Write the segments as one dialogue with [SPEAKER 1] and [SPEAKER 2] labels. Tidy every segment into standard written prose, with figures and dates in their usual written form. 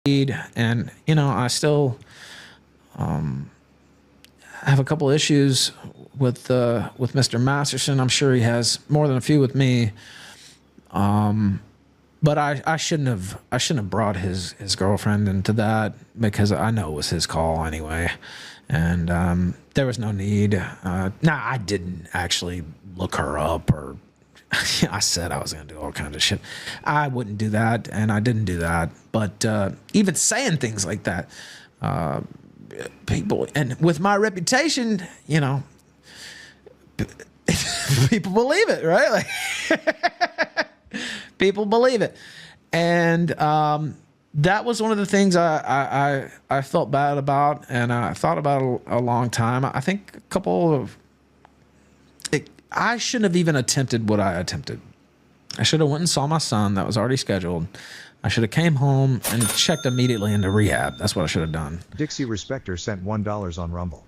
[SPEAKER 1] And, I still have a couple issues with Mr. Masterson. I'm sure he has more than a few with me. But I shouldn't have brought his girlfriend into that, because I know it was his call anyway, and there was no need. I didn't actually look her up, or I said I was going to do all kinds of shit. I wouldn't do that, and I didn't do that. But even saying things like that, people, and with my reputation, people believe it, right? Like. People believe it. And that was one of the things I felt bad about, and I thought about a long time. I think I shouldn't have even attempted what I attempted. I should have went and saw my son. That was already scheduled. I should have came home and checked immediately into rehab. That's what I should have done.
[SPEAKER 2] Dixie Respecter sent $1 on Rumble.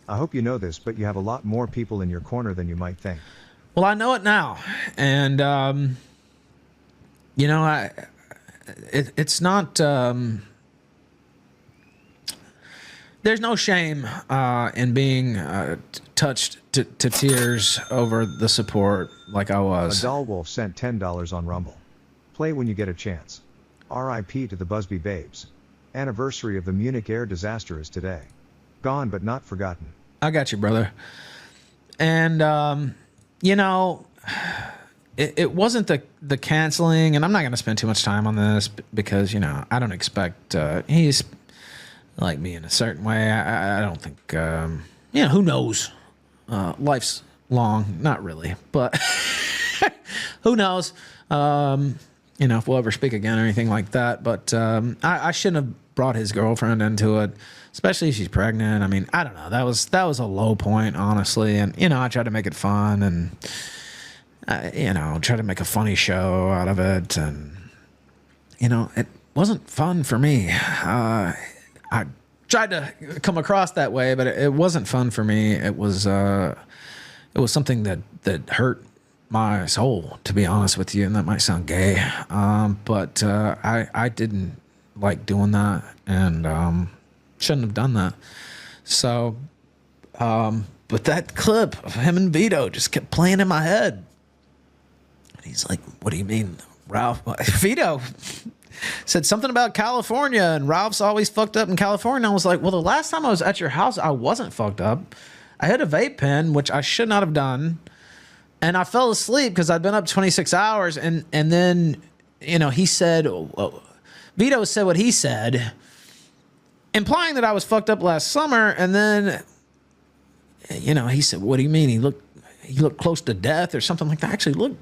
[SPEAKER 2] I hope you know this, but you have a lot more people in your corner than you might think.
[SPEAKER 1] Well, I know it now. And... it's not, there's no shame in being touched to tears over the support like I was.
[SPEAKER 2] A Doll Wolf sent $10 on Rumble. Play when you get a chance. R.I.P. to the Busby Babes. Anniversary of the Munich air disaster is today. Gone but not forgotten.
[SPEAKER 1] I got you, brother. And, It wasn't the canceling, and I'm not going to spend too much time on this because, I don't expect he's like me in a certain way. I don't think, who knows? Life's long. Not really, but who knows? If we'll ever speak again or anything like that. But I shouldn't have brought his girlfriend into it, especially if she's pregnant. I mean, I don't know. That was a low point, honestly. And, I tried to make it fun and... try to make a funny show out of it, and it wasn't fun for me. I tried to come across that way, but it wasn't fun for me. It was something that hurt my soul, to be honest with you, and that might sound gay, but I didn't like doing that, and shouldn't have done that. So, but that clip of him and Vito just kept playing in my head. He's like, what do you mean, Ralph? Vito said something about California, and Ralph's always fucked up in California. I was like, well, the last time I was at your house, I wasn't fucked up. I hit a vape pen, which I should not have done, and I fell asleep because I'd been up 26 hours, and then, he said, Vito said what he said, implying that I was fucked up last summer, and then, he said, what do you mean? He looked close to death or something like that. I actually looked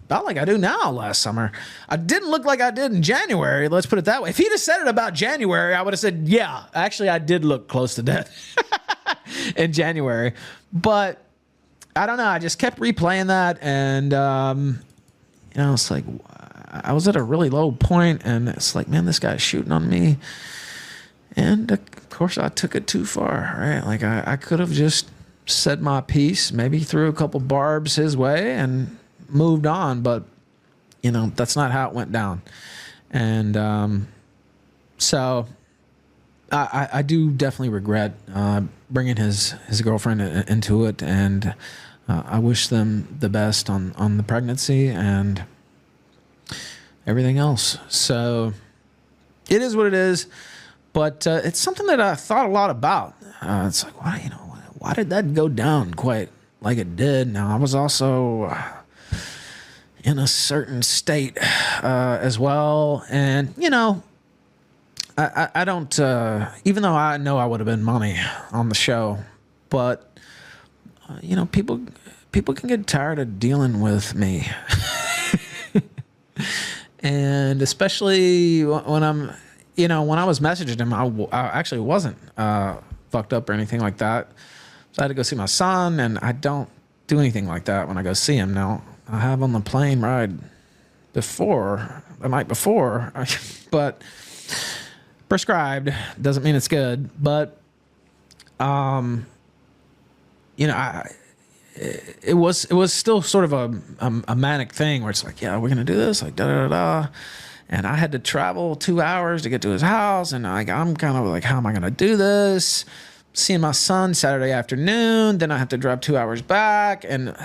[SPEAKER 1] about like I do now last summer. I didn't look like I did in January. Let's put it that way. If he'd have said it about January, I would have said, yeah, actually I did look close to death in January. But I don't know. I just kept replaying that. And, it's like, I was at a really low point, and it's like, man, this guy's shooting on me. And of course I took it too far, right? Like I could have just said my piece, maybe threw a couple barbs his way and moved on, but that's not how it went down. And so I do definitely regret bringing his girlfriend into it, and I wish them the best on the pregnancy and everything else. So it is what it is, but it's something that I thought a lot about. It's like, why did that go down quite like it did? Now, I was also in a certain state as well. And, I don't, even though I know I would have been money on the show, but, people can get tired of dealing with me. And especially when I'm, when I was messaging him, I actually wasn't fucked up or anything like that. So I had to go see my son, and I don't do anything like that when I go see him. Now, I have on the plane ride the night before, but prescribed doesn't mean it's good. But, it was still sort of a manic thing where it's like, yeah, we're going to do this, like, da-da-da-da. and I had to travel 2 hours to get to his house. And I'm kind of like, how am I going to do this? Seeing my son Saturday afternoon, then I have to drive 2 hours back. And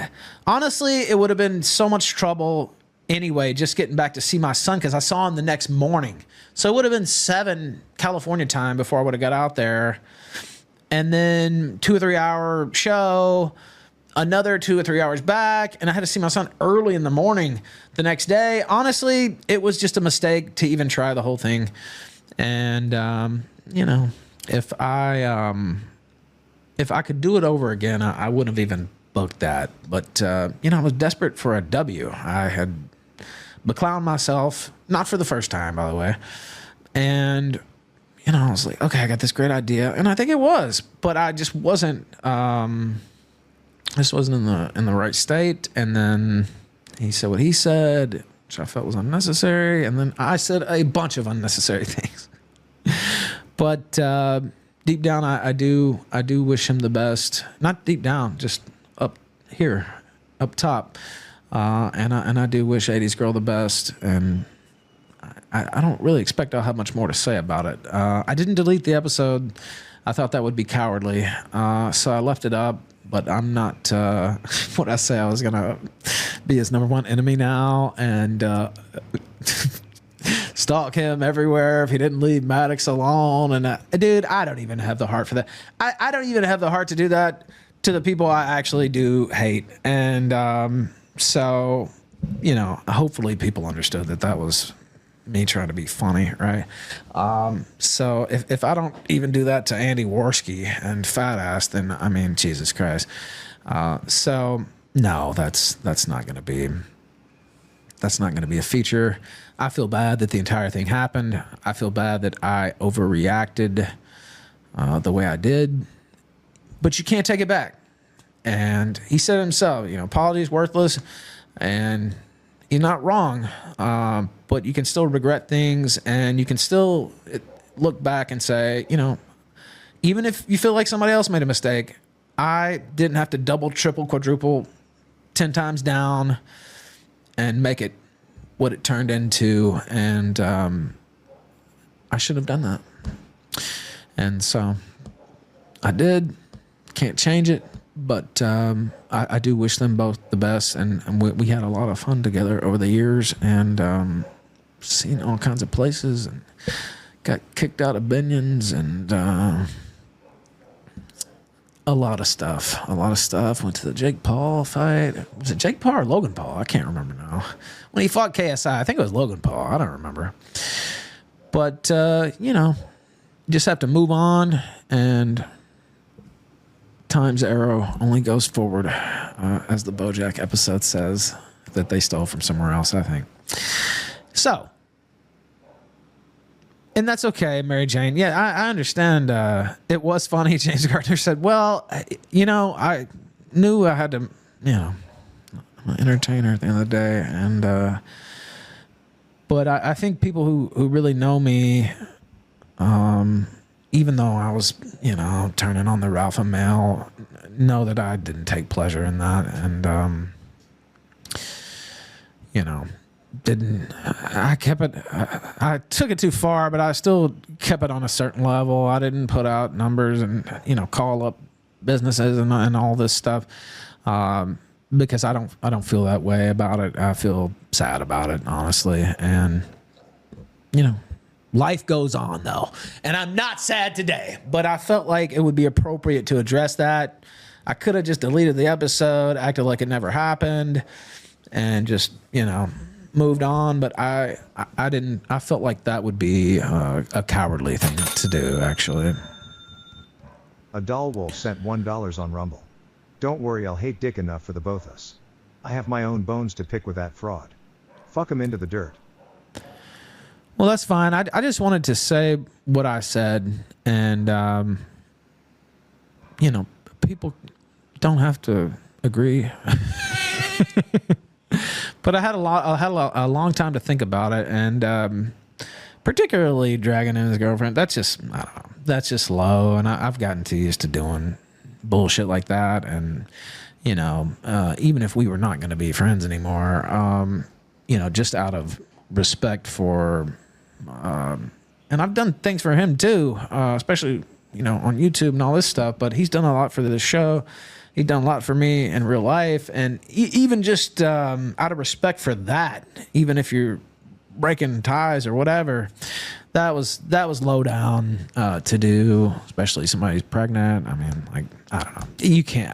[SPEAKER 1] honestly, it would have been so much trouble anyway, just getting back to see my son, because I saw him the next morning. So it would have been 7 California time before I would have got out there. And then 2 or 3 hour show, another 2 or 3 hours back, and I had to see my son early in the morning the next day. Honestly, it was just a mistake to even try the whole thing. And if I could do it over again, I wouldn't have even booked that. But I was desperate for a W. I had beclowned myself, not for the first time, by the way. And I was like, okay, I got this great idea, and I think it was, but I just wasn't. This wasn't in the right state. And then he said what he said, which I felt was unnecessary. And then I said a bunch of unnecessary things. But deep down, I do wish him the best. Not deep down, just up here, up top. And I do wish 80s Girl the best. And I don't really expect I'll have much more to say about it. I didn't delete the episode. I thought that would be cowardly. So I left it up. But I'm not, what I say, I was going to be his number one enemy now and stalk him everywhere if he didn't leave Maddox alone. And dude, I don't even have the heart for that. I don't even have the heart to do that to the people I actually do hate. And so, hopefully people understood that was me trying to be funny, right? So if I don't even do that to Andy Worski and Fat Ass, then I mean, Jesus Christ. So no, that's not going to be a feature. I feel bad that the entire thing happened. I feel bad that I overreacted the way I did, but you can't take it back. And he said himself, apologies worthless, and you're not wrong, but you can still regret things, and you can still look back and say, even if you feel like somebody else made a mistake, I didn't have to double, triple, quadruple, 10 times down and make it what it turned into. And I should have done that. And so I did. Can't change it. But I do wish them both the best, and we had a lot of fun together over the years, and seen all kinds of places, and got kicked out of Binions, and a lot of stuff. Went to the Jake Paul fight. Was it Jake Paul or Logan Paul? I can't remember now. When he fought KSI, I think it was Logan Paul. I don't remember. But just have to move on, and time's arrow only goes forward, as the BoJack episode says, that they stole from somewhere else, I think. So, and that's okay, Mary Jane. Yeah, I understand. It was funny. James Gardner said, well, I knew I had to, I'm an entertainer at the end of the day. And, but I think people who really know me, even though I was, turning on the alpha male, know that I didn't take pleasure in that. And, I took it too far, but I still kept it on a certain level. I didn't put out numbers and, call up businesses and all this stuff, because I don't feel that way about it. I feel sad about it, honestly. And, life goes on, though. And I'm not sad today, but I felt like it would be appropriate to address that. I could have just deleted the episode, acted like it never happened, and just, moved on. But I didn't. I felt like that would be a cowardly thing to do, actually.
[SPEAKER 2] A Doll Wolf sent $1 on Rumble. Don't worry, I'll hate Dick enough for the both us. I have my own bones to pick with that fraud. Fuck him into the dirt.
[SPEAKER 1] Well, that's fine. I just wanted to say what I said, and people don't have to agree. But I had a long time to think about it, and particularly Dragon and his girlfriend. That's just, I don't know. That's just low, and I've gotten too used to doing bullshit like that, and even if we were not going to be friends anymore, just out of respect for, and I've done things for him too, especially, you know, on YouTube and all this stuff, but he's done a lot for this show. He's done a lot for me in real life. And even just out of respect for that, even if you're breaking ties or whatever, that was low down to do, especially somebody's pregnant. I mean, like, I don't know.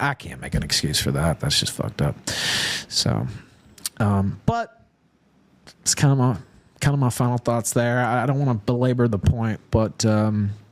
[SPEAKER 1] I can't make an excuse for that. That's just fucked up. So, but it's kind of my final thoughts there. I don't want to belabor the point, but